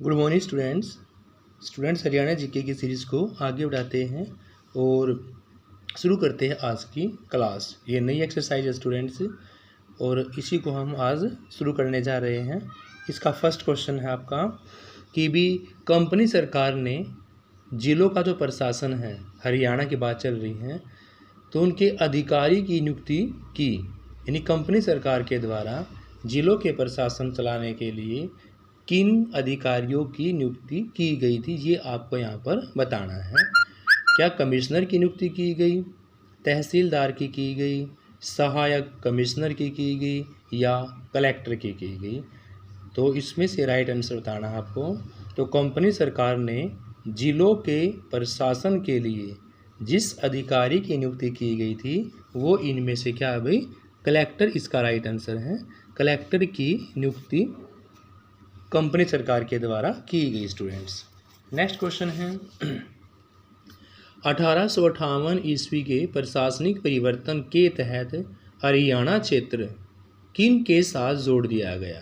Good morning students Haryana GK की series को आगे बढ़ाते हैं और शुरू करते हैं आज की क्लास। ये नई एक्सरसाइज है स्टूडेंट्स और इसी को हम आज शुरू करने जा रहे हैं। इसका फर्स्ट क्वेश्चन है आपका कि भी कंपनी सरकार ने जिलों का जो प्रशासन है, हरियाणा की बात चल रही है, तो उनके अधिकारी की नियुक्ति की, यानी कंपनी सरकार के द्वारा जिलों के प्रशासन चलाने के लिए किन अधिकारियों की नियुक्ति की गई थी, ये आपको यहाँ पर बताना है। क्या कमिश्नर की नियुक्ति की गई, तहसीलदार की गई, सहायक कमिश्नर की गई या कलेक्टर की गई? तो इसमें से राइट आंसर बताना है आपको। तो कंपनी सरकार ने जिलों के प्रशासन के लिए जिस अधिकारी की नियुक्ति की गई थी वो इनमें से क्या है भाई? कलेक्टर इसका राइट आंसर है। कलेक्टर की नियुक्ति कंपनी सरकार के द्वारा की गई स्टूडेंट्स। नेक्स्ट क्वेश्चन है 1858 ईस्वी के प्रशासनिक परिवर्तन के तहत हरियाणा क्षेत्र किन के साथ जोड़ दिया गया?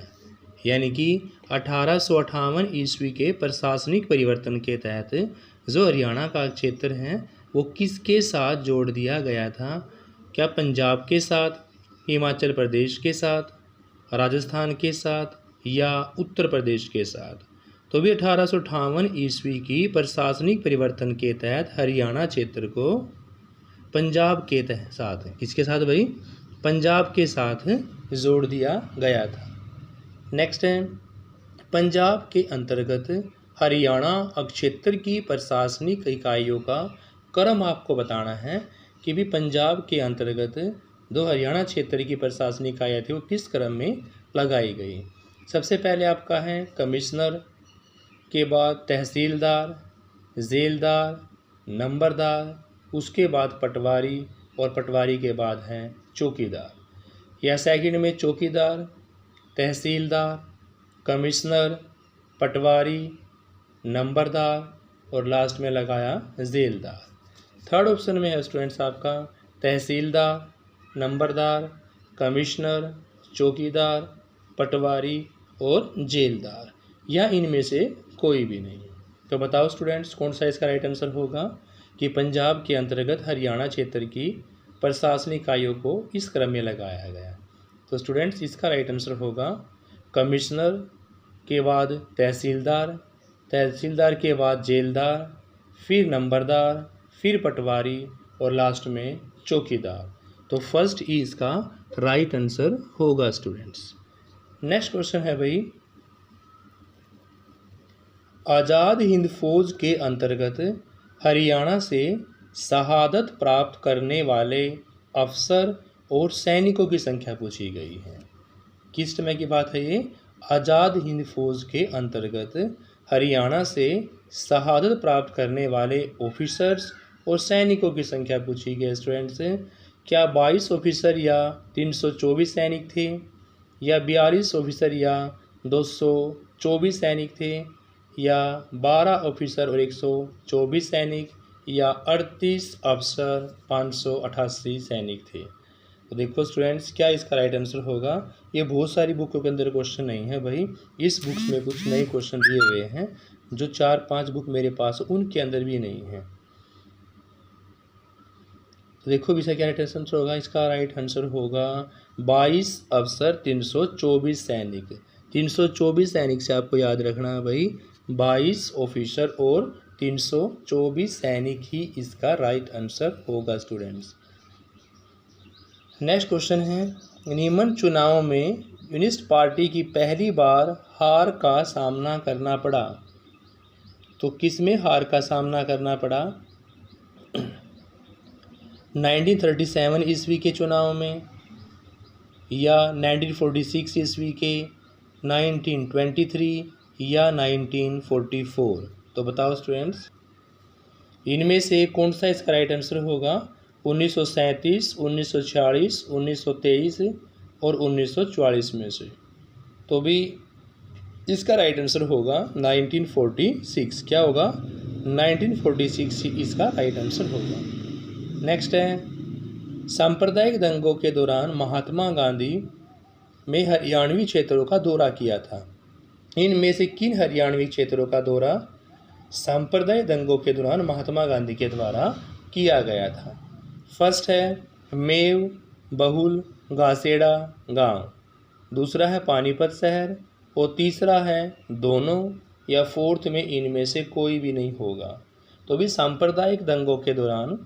यानी कि 1858 ईस्वी के प्रशासनिक परिवर्तन के तहत जो हरियाणा का क्षेत्र है वो किसके साथ जोड़ दिया गया था? क्या पंजाब के साथ, हिमाचल प्रदेश के साथ, राजस्थान के साथ या उत्तर प्रदेश के साथ? तो भी 1858 ईस्वी की प्रशासनिक परिवर्तन के तहत हरियाणा क्षेत्र को पंजाब के साथ, किसके साथ भाई? पंजाब के साथ जोड़ दिया गया था। नेक्स्ट है पंजाब के अंतर्गत हरियाणा क्षेत्र की प्रशासनिक इकाइयों का क्रम आपको बताना है कि भी पंजाब के अंतर्गत दो हरियाणा क्षेत्र की प्रशासनिक इकाइयाँ थी वो किस क्रम में लगाई गई। सबसे पहले आपका है कमिश्नर, के बाद तहसीलदार, जेलदार, नंबरदार, उसके बाद पटवारी और पटवारी के बाद हैं चौकीदार। या सेकंड में चौकीदार, तहसीलदार, कमिश्नर, पटवारी, नंबरदार और लास्ट में लगाया जेलदार। थर्ड ऑप्शन में है स्टूडेंट्स आपका तहसीलदार, नंबरदार, कमिश्नर, चौकीदार, पटवारी और जेलदार, या इनमें से कोई भी नहीं। तो बताओ स्टूडेंट्स कौन सा इसका राइट आंसर होगा कि पंजाब के अंतर्गत हरियाणा क्षेत्र की प्रशासनिक इकाइयों को इस क्रम में लगाया गया। तो स्टूडेंट्स इसका राइट आंसर होगा कमिश्नर के बाद तहसीलदार, तहसीलदार के बाद जेलदार, फिर नंबरदार, फिर पटवारी और लास्ट में चौकीदार। तो फर्स्ट ही इसका राइट आंसर होगा स्टूडेंट्स। नेक्स्ट क्वेश्चन है भाई आज़ाद हिंद फौज के अंतर्गत हरियाणा से शहादत प्राप्त करने वाले अफसर और सैनिकों की संख्या पूछी गई है। किस समय की बात है ये? आज़ाद हिंद फौज के अंतर्गत हरियाणा से शहादत प्राप्त करने वाले ऑफिसर्स और सैनिकों की संख्या पूछी गई स्टूडेंट्स। क्या 22 ऑफिसर या 324 सैनिक थे, या 42 ऑफिसर या 224 सैनिक थे, या 12 ऑफिसर और 124 सैनिक, या 38 अफसर 588 सैनिक थे? तो देखो स्टूडेंट्स क्या इसका राइट आंसर होगा। ये बहुत सारी बुकों के अंदर क्वेश्चन नहीं है भाई, इस बुक्स में कुछ नए क्वेश्चन दिए हुए हैं जो 4-5 बुक मेरे पास उनके अंदर भी नहीं है। तो देखो इसका क्या राइट आंसर होगा। इसका राइट आंसर होगा 22 अफसर 324 सैनिक। 324 सैनिक से आपको याद रखना है भाई 22 ऑफिसर और 324 सैनिक ही इसका राइट आंसर होगा स्टूडेंट्स। नेक्स्ट क्वेश्चन है निम्न चुनाव में कम्युनिस्ट पार्टी की पहली बार हार का सामना करना पड़ा। तो किस में हार का सामना करना पड़ा? 1937 ईस्वी के चुनाव में, या 1946 ईस्वी के, 1923 या 1944? तो बताओ स्टूडेंट्स इनमें से कौन सा इसका राइट आंसर होगा। 1937, 1946, 1923 और 1944 में से? तो भी इसका राइट आंसर होगा 1946। क्या होगा? 1946 इसका राइट आंसर होगा। नेक्स्ट है सांप्रदायिक दंगों के दौरान महात्मा गांधी में हरियाणवी क्षेत्रों का दौरा किया था। इनमें से किन हरियाणवी क्षेत्रों का दौरा सांप्रदायिक दंगों के दौरान महात्मा गांधी के द्वारा किया गया था? फर्स्ट है मेव, बहुल, घासेड़ा गांव, दूसरा है पानीपत शहर और तीसरा है दोनों, या फोर्थ में इनमें से कोई भी नहीं होगा। तो भी सांप्रदायिक दंगों के दौरान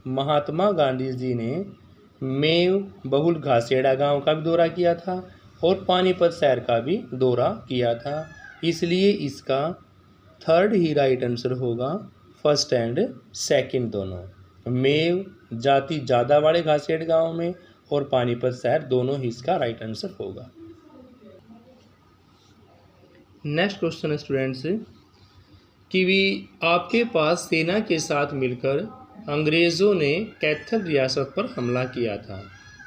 महात्मा गांधी जी ने मेव, बहुल, घासेड़ा गांव का भी दौरा किया था और पानीपत शहर का भी दौरा किया था। इसलिए इसका थर्ड ही राइट आंसर होगा, फर्स्ट एंड सेकंड दोनों। मेव जाति ज़्यादा वाले घासेड़ गांव में और पानीपत शहर, दोनों ही इसका राइट आंसर होगा। नेक्स्ट क्वेश्चन है स्टूडेंट्स कि भी आपके पास सेना के साथ मिलकर अंग्रेज़ों ने कैथल रियासत पर हमला किया था,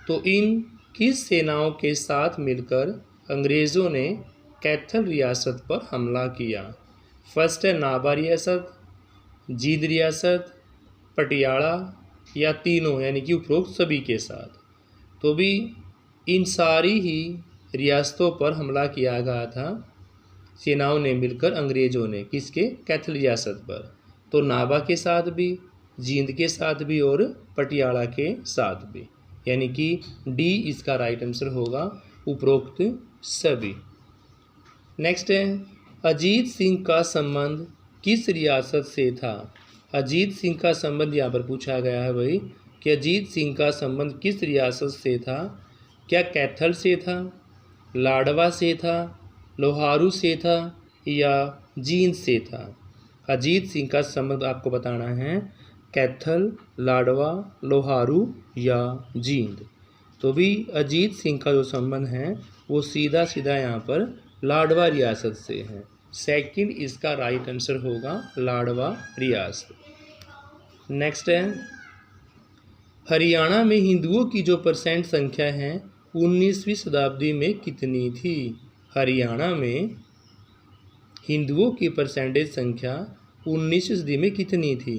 तो इन किस सेनाओं के साथ मिलकर अंग्रेज़ों ने कैथल रियासत पर हमला किया? फर्स्ट है नाभा रियासत, जींद रियासत, पटियाला, या तीनों यानी कि उपरोक्त सभी के साथ। तो भी इन सारी ही रियासतों पर हमला किया गया था सेनाओं ने मिलकर अंग्रेज़ों ने, किसके? कैथल रियासत पर। तो नाभा के साथ भी, जींद के साथ भी और पटियाला के साथ भी, यानी कि डी इसका राइट आंसर होगा, उपरोक्त सभी। नेक्स्ट है अजीत सिंह का संबंध किस रियासत से था? अजीत सिंह का संबंध यहाँ पर पूछा गया है भाई कि अजीत सिंह का संबंध किस रियासत से था? क्या कैथल से था, लाडवा से था, लोहारू से था, या जींद से था? अजीत सिंह का संबंध आपको बताना है कैथल, लाडवा, लोहारू या जींद। तो भी अजीत सिंह का जो संबंध है वो सीधा सीधा यहाँ पर लाडवा रियासत से है। सेकंड इसका राइट आंसर होगा, लाडवा रियासत। नेक्स्ट है हरियाणा में हिंदुओं की जो परसेंट संख्या है 19वीं शताब्दी में कितनी थी? हरियाणा में हिंदुओं की परसेंटेज संख्या 19वीं सदी में कितनी थी?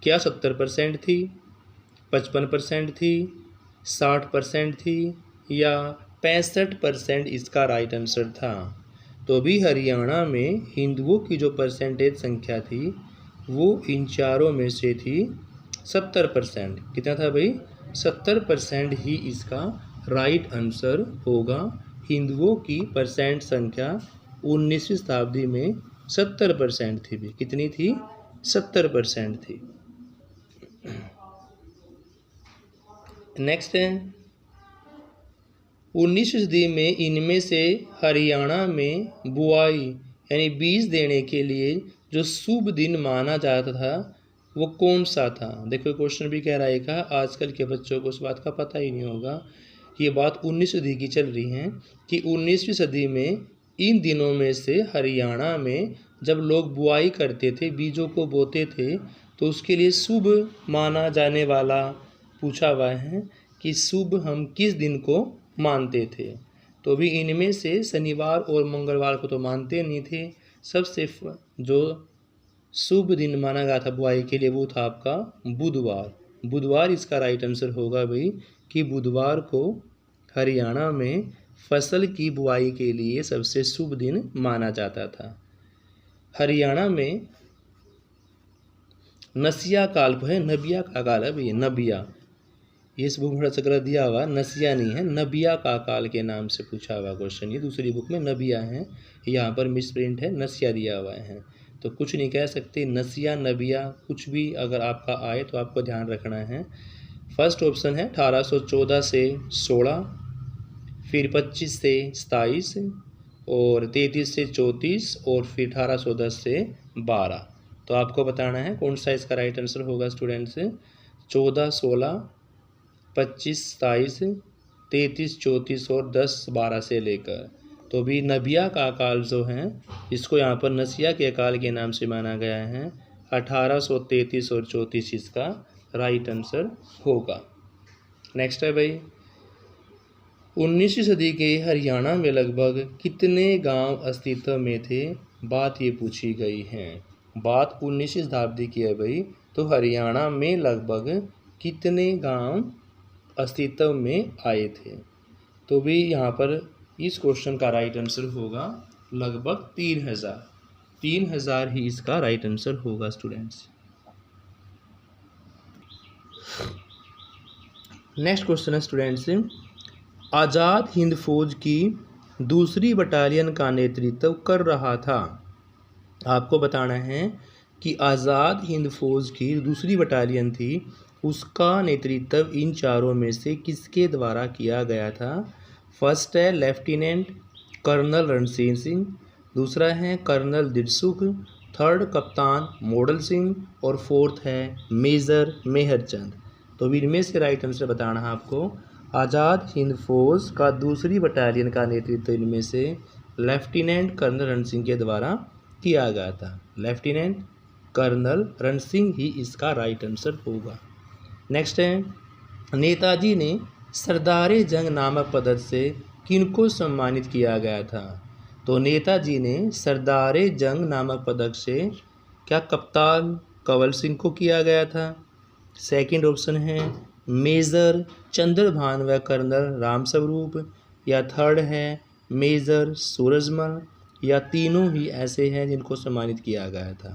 क्या 70% थी, 55% थी, 60% थी, या 65% इसका राइट आंसर था? तो भी हरियाणा में हिंदुओं की जो परसेंटेज संख्या थी वो इन चारों में से थी 70%। कितना था भाई? 70% ही इसका राइट आंसर होगा। हिंदुओं की परसेंट संख्या 19वीं शताब्दी में 70% थी भी। कितनी थी? 70% थी। नेक्स्ट है 19वीं सदी में इनमें से हरियाणा में बुआई यानी बीज देने के लिए जो शुभ दिन माना जाता था वो कौन सा था? देखो क्वेश्चन भी कह रहा है कि आजकल के बच्चों को उस बात का पता ही नहीं होगा। ये बात 19वीं सदी की चल रही है कि 19वीं सदी में इन दिनों में से हरियाणा में जब लोग बुआई करते थे, बीजों को बोते थे, तो उसके लिए शुभ माना जाने वाला पूछा हुआ है कि शुभ हम किस दिन को मानते थे। तो भी इनमें से शनिवार और मंगलवार को तो मानते नहीं थे। सबसे जो शुभ दिन माना गया था बुआई के लिए वो था आपका बुधवार। बुधवार इसका राइट आंसर होगा भाई कि बुधवार को हरियाणा में फसल की बुआई के लिए सबसे शुभ दिन माना जाता था। हरियाणा में नसिया काल है, नबिया का काल है भैया, नबिया। इस बुक में थोड़ा दिया हुआ नसिया नहीं है, नबिया का काल के नाम से पूछा हुआ क्वेश्चन। ये दूसरी बुक में नबिया है, यहाँ पर मिस प्रिंट है, नसिया दिया हुआ है। तो कुछ नहीं कह सकते, नसिया नबिया कुछ भी अगर आपका आए तो आपको ध्यान रखना है। फर्स्ट ऑप्शन है 1814 से 16, फिर 25 से 27 और 33 से 34 और फिर 1810 से 12। तो आपको बताना है कौन सा इसका राइट आंसर होगा स्टूडेंट्स। 14, 16, 25, 27, 33, 34 और 10, 12 से लेकर। तो भी नबिया का अकाल जो है इसको यहाँ पर नसिया के अकाल के नाम से माना गया है। 1833 और 34 इसका राइट आंसर होगा। नेक्स्ट है भाई 19वीं सदी के हरियाणा में लगभग कितने गांव अस्तित्व में थे? बात ये पूछी गई है। बात 19वीं शताब्दी की है भाई, तो हरियाणा में लगभग कितने गांव अस्तित्व में आए थे? तो भी यहाँ पर इस क्वेश्चन का राइट आंसर होगा लगभग 3,000 ही इसका राइट आंसर होगा स्टूडेंट्स। नेक्स्ट क्वेश्चन है स्टूडेंट्स, आज़ाद हिंद फौज की दूसरी बटालियन का नेतृत्व कर रहा था। आपको बताना है कि आज़ाद हिंद फौज की दूसरी बटालियन थी, उसका नेतृत्व इन चारों में से किसके द्वारा किया गया था। फर्स्ट है लेफ्टिनेंट कर्नल रणजीत सिंह, दूसरा है कर्नल दिलसुख, थर्ड कप्तान मोडल सिंह और फोर्थ है मेजर मेहरचंद। तो इनमें से राइट आंसर बताना है आपको। आज़ाद हिंद फौज का दूसरी बटालियन का नेतृत्व इनमें से लेफ्टिनेंट कर्नल रण सिंह के द्वारा किया गया था। लेफ्टिनेंट कर्नल रण सिंह ही इसका राइट आंसर होगा। नेक्स्ट है, नेताजी ने सरदार जंग नामक पदक से किनको सम्मानित किया गया था। तो नेताजी ने सरदार जंग नामक पदक से क्या कप्तान कंवल सिंह को किया गया था। सेकंड ऑप्शन है मेजर चंद्रभान व कर्नल रामस्वरूप, या थर्ड है मेजर सूरजमल, या तीनों ही ऐसे हैं जिनको सम्मानित किया गया था।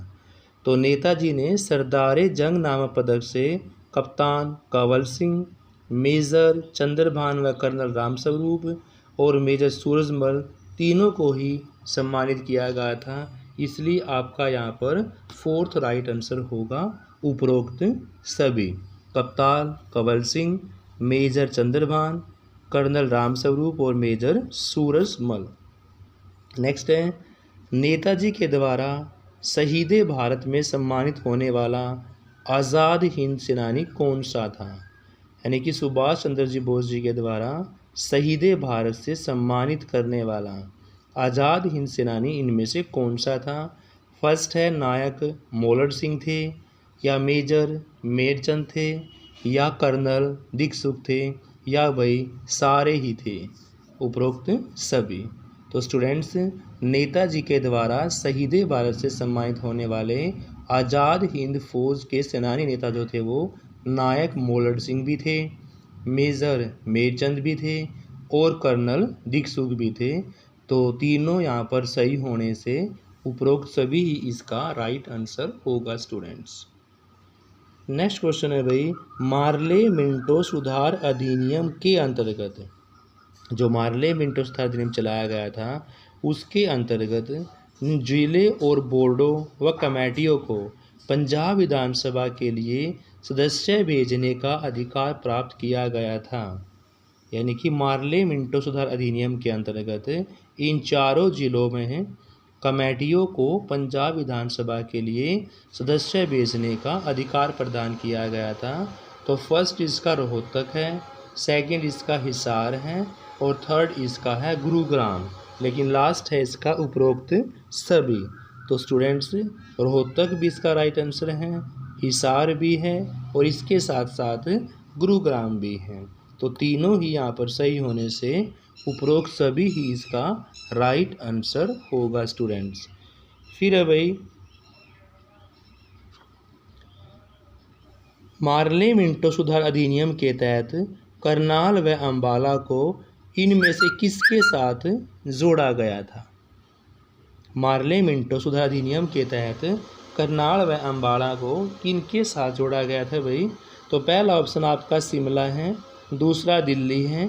तो नेताजी ने सरदार जंग नामक पदक से कप्तान कंवल सिंह, मेजर चंद्रभान व कर्नल रामस्वरूप और मेजर सूरजमल तीनों को ही सम्मानित किया गया था। इसलिए आपका यहाँ पर फोर्थ राइट आंसर होगा उपरोक्त सभी, कप्तान कंवल सिंह, मेजर चंद्रभान, कर्नल रामस्वरूप और मेजर सूरजमल। नेक्स्ट है, नेताजी के द्वारा शहीद भारत में सम्मानित होने वाला आज़ाद हिंद सेनानी कौन सा था। यानी कि सुभाष चंद्र जी बोस जी के द्वारा शहीद भारत से सम्मानित करने वाला आज़ाद हिंद सेनानी इनमें से कौन सा था। फर्स्ट है नायक मोलड सिंह थे, या मेजर मेरचंद थे, या कर्नल दिलसुख थे, या भाई सारे ही थे, उपरोक्त सभी। तो स्टूडेंट्स, नेताजी के द्वारा शहीद भारत से सम्मानित होने वाले आज़ाद हिंद फौज के सेनानी नेता जो थे वो नायक मोलड सिंह भी थे, मेजर मेरचंद भी थे और कर्नल दिलसुख भी थे। तो तीनों यहाँ पर सही होने से उपरोक्त सभी ही इसका राइट आंसर होगा स्टूडेंट्स। नेक्स्ट क्वेश्चन है भाई, मार्ले मिंटो सुधार अधिनियम के अंतर्गत, जो मार्ले मिंटो सुधार अधिनियम चलाया गया था उसके अंतर्गत जिले और बोर्डों व कमेटियों को पंजाब विधानसभा के लिए सदस्य भेजने का अधिकार प्राप्त किया गया था। यानी कि मार्ले मिंटो सुधार अधिनियम के अंतर्गत इन चारों जिलों में कमेटियों को पंजाब विधानसभा के लिए सदस्य भेजने का अधिकार प्रदान किया गया था। तो फर्स्ट इसका रोहतक है, सेकंड इसका हिसार है और थर्ड इसका है गुरुग्राम, लेकिन लास्ट है इसका उपरोक्त सभी। तो स्टूडेंट्स, रोहतक भी इसका राइट आंसर है, हिसार भी है और इसके साथ साथ गुरुग्राम भी है। तो तीनों ही यहाँ पर सही होने से उपरोक्त सभी ही इसका राइट आंसर होगा स्टूडेंट्स। फिर है भाई, मार्ले मिंटो सुधार अधिनियम के तहत करनाल व अंबाला को इनमें से किसके साथ जोड़ा गया था। मार्ले मिंटो सुधार अधिनियम के तहत करनाल व अंबाला को किनके साथ जोड़ा गया था भाई। तो पहला ऑप्शन आपका शिमला है, दूसरा दिल्ली है,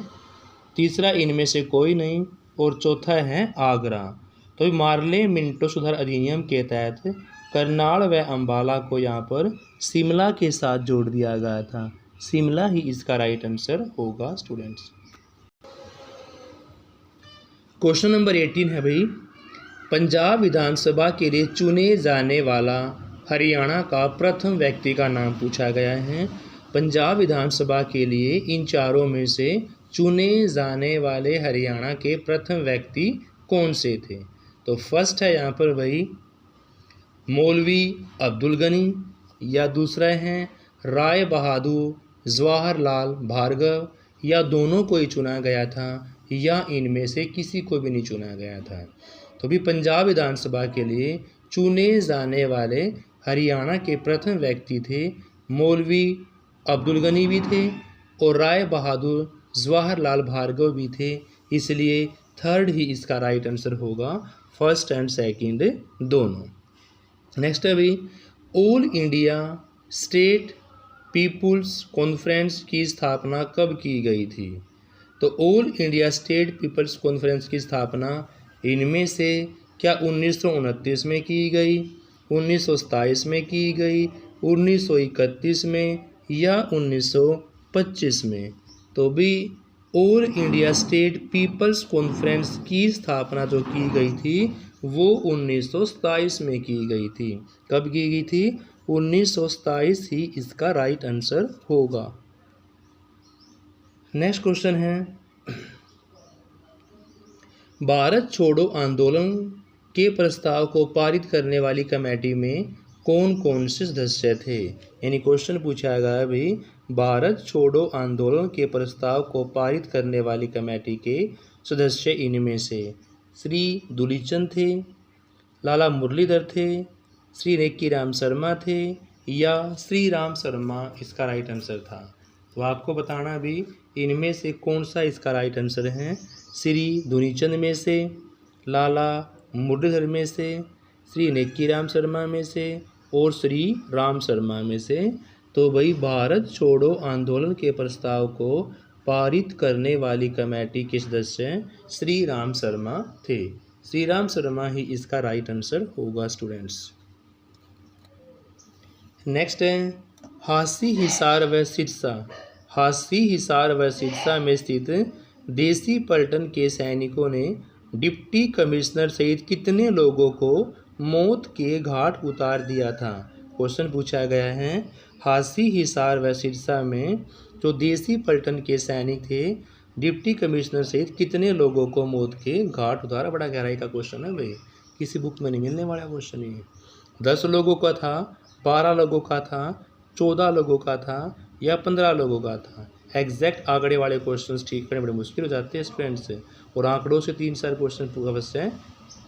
तीसरा इनमें से कोई नहीं और चौथा है आगरा। तो मार्ले मिंटो सुधार अधिनियम के तहत करनाल व अंबाला को यहाँ पर शिमला के साथ जोड़ दिया गया था। शिमला ही इसका राइट आंसर होगा स्टूडेंट्स। क्वेश्चन नंबर 18 है भाई, पंजाब विधानसभा के लिए चुने जाने वाला हरियाणा का प्रथम व्यक्ति का नाम पूछा गया है। पंजाब विधानसभा के लिए इन चारों में से चुने जाने वाले हरियाणा के प्रथम व्यक्ति कौन से थे। तो फर्स्ट है यहाँ पर भाई मौलवी अब्दुल गनी, या दूसरा है राय बहादुर जवाहरलाल भार्गव, या दोनों को ही चुना गया था, या इनमें से किसी को भी नहीं चुना गया था। तो भी पंजाब विधानसभा के लिए चुने जाने वाले हरियाणा के प्रथम व्यक्ति थे मौलवी अब्दुल गनी भी थे और राय बहादुर जवाहरलाल भार्गव भी थे। इसलिए थर्ड ही इसका राइट आंसर होगा, फर्स्ट एंड सेकंड दोनों। नेक्स्ट है भाई, all India state peoples conference की स्थापना कब की गई थी? तो all India state peoples conference की स्थापना इनमें से क्या 1929 में की गई, 1927 में की गई, 1931 में या 1925 में? तो भी all India state peoples conference की स्थापना जो की गई थी वो 1927 में की गई थी। कब की गई थी? 1927 ही इसका राइट आंसर होगा। नेक्स्ट क्वेश्चन है, भारत छोड़ो आंदोलन के प्रस्ताव को पारित करने वाली कमेटी में कौन कौन से सदस्य थे? यानी क्वेश्चन पूछा गया भाई, भारत छोड़ो आंदोलन के प्रस्ताव को पारित करने वाली कमेटी के सदस्य इनमें से श्री दुलीचंद थे, लाला मुरलीधर थे, श्री नेक्कीराम शर्मा थे या श्री राम शर्मा इसका राइट आंसर था। तो आपको बताना भी इनमें से कौन सा इसका राइट आंसर है। श्री दुलीचंद में से, लाला मुरलीधर में से, श्री नेक्कीराम शर्मा में से और श्री राम शर्मा में से। तो भाई भारत छोड़ो आंदोलन के प्रस्ताव को पारित करने वाली कमेटी के सदस्य श्री राम शर्मा थे। श्री राम शर्मा ही इसका राइट आंसर होगा स्टूडेंट्स। नेक्स्ट है, हासी हिसार व सिरसा। हासी हिसार व सिरसा में स्थित देसी पलटन के सैनिकों ने डिप्टी कमिश्नर सहित कितने लोगों को मौत के घाट उतार दिया था? क्वेश्चन पूछा गया है, हासी हिसार व सिरसा में जो देसी पलटन के सैनिक थे डिप्टी कमिश्नर सहित कितने लोगों को मौत के घाट उतारा? बड़ा गहराई का क्वेश्चन है भाई, किसी बुक में नहीं मिलने वाला क्वेश्चन ये। 10 लोगों का था, 12 लोगों का था, 14 लोगों का था या 15 लोगों का था? एग्जैक्ट आंकड़े वाले क्वेश्चंस ठीक करने बड़े मुश्किल हो जाते हैं स्टूडेंट्स से, और आंकड़ों से 3-4 क्वेश्चन अवश्य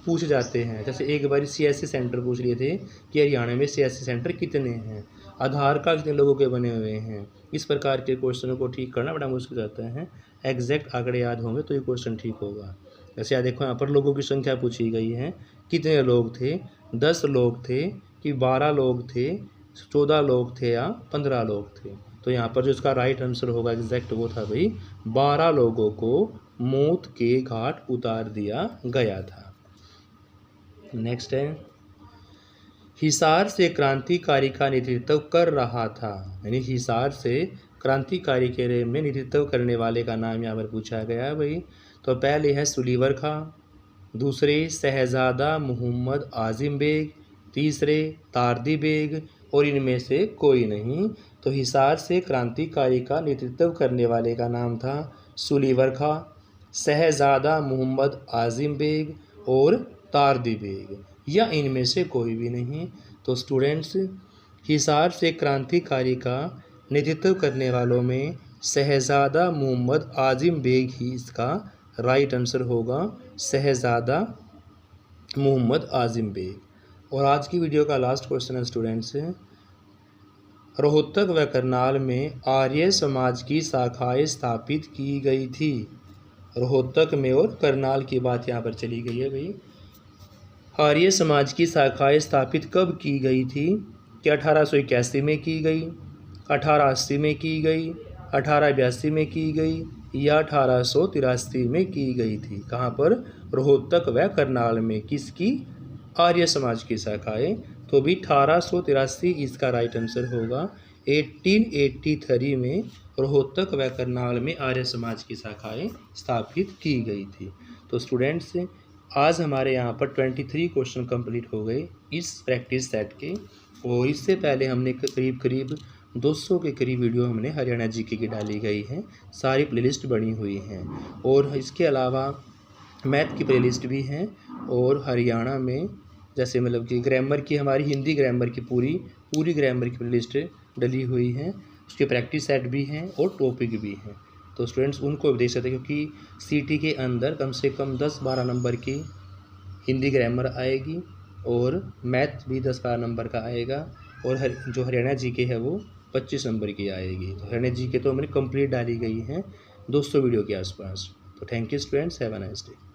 पूछे जाते हैं। जैसे एक बार CSC सेंटर पूछ लिए थे कि हरियाणा में CSC सेंटर कितने हैं, आधार कार्ड कितने लोगों के बने हुए हैं। इस प्रकार के क्वेश्चनों को ठीक करना बड़ा मुश्किल जाता है। एग्जैक्ट आंकड़े याद होंगे तो ये क्वेश्चन ठीक होगा। जैसे यहाँ देखो, यहाँ पर लोगों की संख्या पूछी गई है, कितने लोग थे? 10 लोग थे कि 12 लोग थे, 14 लोग थे या 15 लोग थे? तो यहाँ पर जो इसका राइट आंसर होगा एग्जैक्ट वो था भाई 12 लोगों को मौत के घाट उतार दिया गया था। नेक्स्ट है, हिसार से क्रांतिकारी का नेतृत्व कर रहा था। यानी हिसार से क्रांतिकारी के में नेतृत्व करने वाले का नाम यहाँ पर पूछा गया है भाई। तो पहले है सुलीवर खां, दूसरे शहजादा मोहम्मद आजिम बेग, तीसरे तारदी बेग और इनमें से कोई नहीं। तो हिसार से क्रांतिकारी का नेतृत्व करने वाले का नाम था सुलीवर खां, शहजादा मोहम्मद आजिम बेग और तारदी बेग, या इनमें से कोई भी नहीं। तो स्टूडेंट्स, हिसार से क्रांतिकारी का नेतृत्व करने वालों में शहजादा मोहम्मद आजिम बेग ही इसका राइट आंसर होगा, शहजादा मोहम्मद आजिम बेग। और आज की वीडियो का लास्ट क्वेश्चन है स्टूडेंट्स, रोहतक व करनाल में आर्य समाज की शाखाएं स्थापित की गई थी। रोहतक में और करनाल की बात यहाँ पर चली गई है भाई। आर्य समाज की शाखाएं स्थापित कब की गई थी? क्या 1881 में की गई, 1880 में की गई, 1882 में की गई या 1883 में की गई थी? कहाँ पर? रोहतक व करनाल में। किसकी? आर्य समाज की शाखाएं। तो भी 1883 इसका राइट आंसर होगा। 1883 में रोहतक व करनाल में आर्य समाज की शाखाएं स्थापित की गई थी। तो स्टूडेंट्स, आज हमारे यहाँ पर 23 क्वेश्चन कंप्लीट हो गए इस प्रैक्टिस सेट के। और इससे पहले हमने करीब 200 के करीब वीडियो हमने हरियाणा जीके की डाली गई हैं, सारी प्लेलिस्ट बनी हुई हैं। और इसके अलावा मैथ की प्लेलिस्ट भी हैं, और हरियाणा में जैसे मतलब कि ग्रामर की, हमारी हिंदी ग्रामर की पूरी ग्रामर की प्लेलिस्ट डली हुई हैं, उसके प्रैक्टिस सेट भी हैं और टॉपिक भी हैं। तो स्टूडेंट्स उनको देख सकते हैं, क्योंकि सीटी के अंदर कम से कम 10-12 नंबर की हिंदी ग्रामर आएगी और मैथ भी 10-12 नंबर का आएगा, और जो हरियाणा जीके है वो 25 नंबर की आएगी। तो हरियाणा जीके तो हमारी कंप्लीट डाली गई हैं 200 वीडियो के आसपास। तो thank you students, have a nice day.